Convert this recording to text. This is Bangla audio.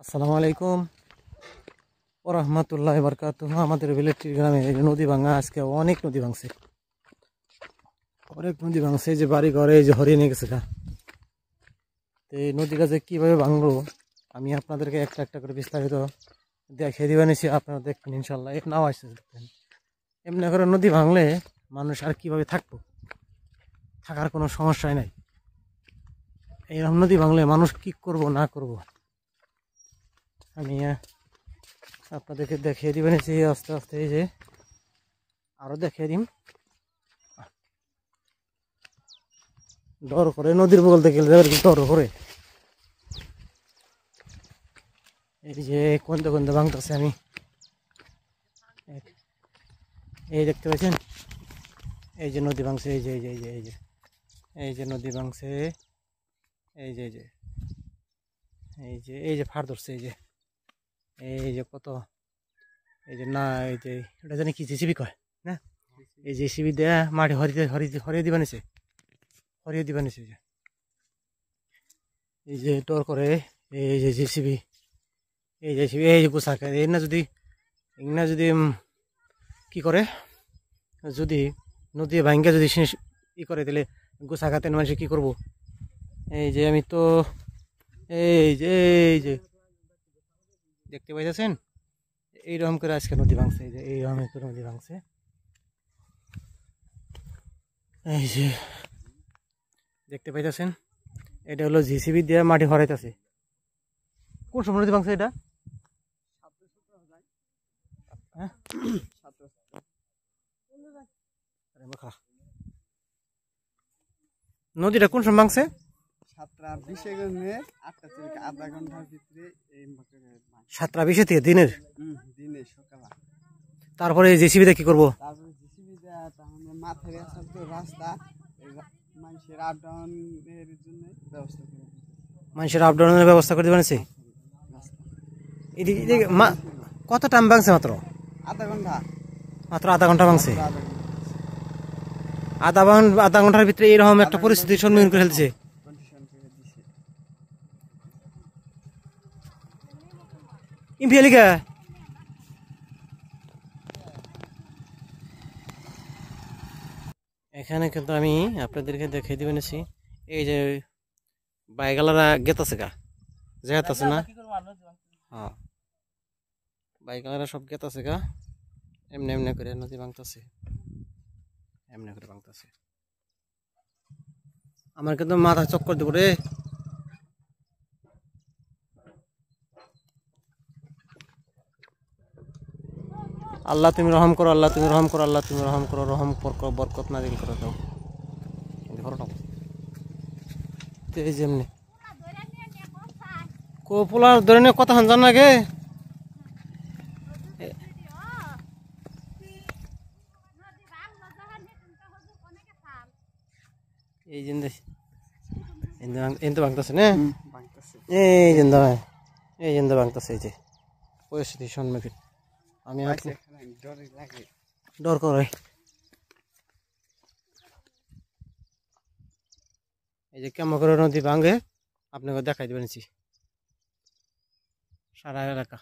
আসসালামু আলাইকুম ওরহমতুল্লাহ বারকাতুহু। আমাদের বিলেট্রি গ্রামে নদী ভাঙা, আজকে অনেক নদী ভাঙছে, যে বাড়ি ঘরে যে হরিয়ে নিয়ে গেছে গা। তো এই নদীটা যে কীভাবে ভাঙলো আমি আপনাদেরকে একটা একটা করে বিস্তারিত দেখিয়ে দিবেন, আপনারা দেখবেন ইনশাল্লাহ। নাও আসছে দেখবেন, এমনি করে নদী ভাঙলে মানুষ আর কীভাবে থাকবো, থাকার কোনো সমস্যাই নাই। এইরকম নদী ভাঙলে মানুষ কি করব না করব আমি আপনাদেরকে দেখিয়ে দিবেন। আস্তে আস্তে এই যে আরো দেখিয়ে দিন। ডর করে নদীর বগল থেকে ডর করে এই যে কোনতে কোনতে ভাঙতেছে। আমি এই দেখতে পাচ্ছেন, এই যে নদী ভাঙছে, এই যে এই যে এই যে এই যে এই যে নদী ভাঙছে, এই যে এই যে এই যে এই যে ফাড় ধরছে, এই যে কত, এই যে না এই যে এটা জানি কি জেসিবি কয় না, এই জেসিবি দেয়া মাটি হরিয়ে দিবা নিছে, এই যে ডর করে এই যে জেসিবি, এই যে গোসা খায়। এই না যদি কি করে, যদি নদী ভাঙ্গা যদি ই করে দিলে গোসা খাতে মানুষ কি করবো। এই যে আমি তো এই যে দেখতে পাইতেছেন, এইরকম করে আজকে নদী ভাঙছে, এই যে এইরকম করে নদী ভাঙছে। এই যে দেখতে পাইতেছেন, এটা হলো জিসিবি দিয়ে মাটি হরাইতেছে। কোন সময় নদী ভাঙছে এটা? নদীটা কোন সময় ভাঙছে? 7টা 20 থেকে দিনের। তারপরে জেসিবিতে কি করবো? মানুষের আপ ডাউনের ব্যবস্থা করে দিবেন। কত টাইম ভাঙছে? মাত্র আধা ঘন্টা ভাঙছে। আধা ঘন্টার ভিতরে এরকম একটা পরিস্থিতির সম্মুখীন করে ফেলছে। এখানে কিন্তু আমি আপনাদেরকে দেখিয়ে দিবেন, এই যে বাইগালারা গেতাছে গা, যেতাছে না, হ্যাঁ বাইগালারা সব গেতাছে গা। এমনি এমনি করে নদী ভাঙতেছে, এমনি করে ভাঙতেছে। আমার কিন্তু মাথা চক্কর দেব রে। আল্লাহ তুমি রহম করো, আল্লাহ তুমি রহম করো, আল্লাহ তুমি রহম করো, রহম বরকত নাজিল করে দাও। এই যেমনি কোপোলার ধরে নিয়ে কথা জান না গে। এই যে ভাঙতেছে না, এই যে ভাঙতেছে, এই যে পরিস্থিতির সম্মুখীন আমি ডর করে। এই যে কেমন করে নদী ভাঙে আপনাকে দেখাই দেবেন সারা এলাকা।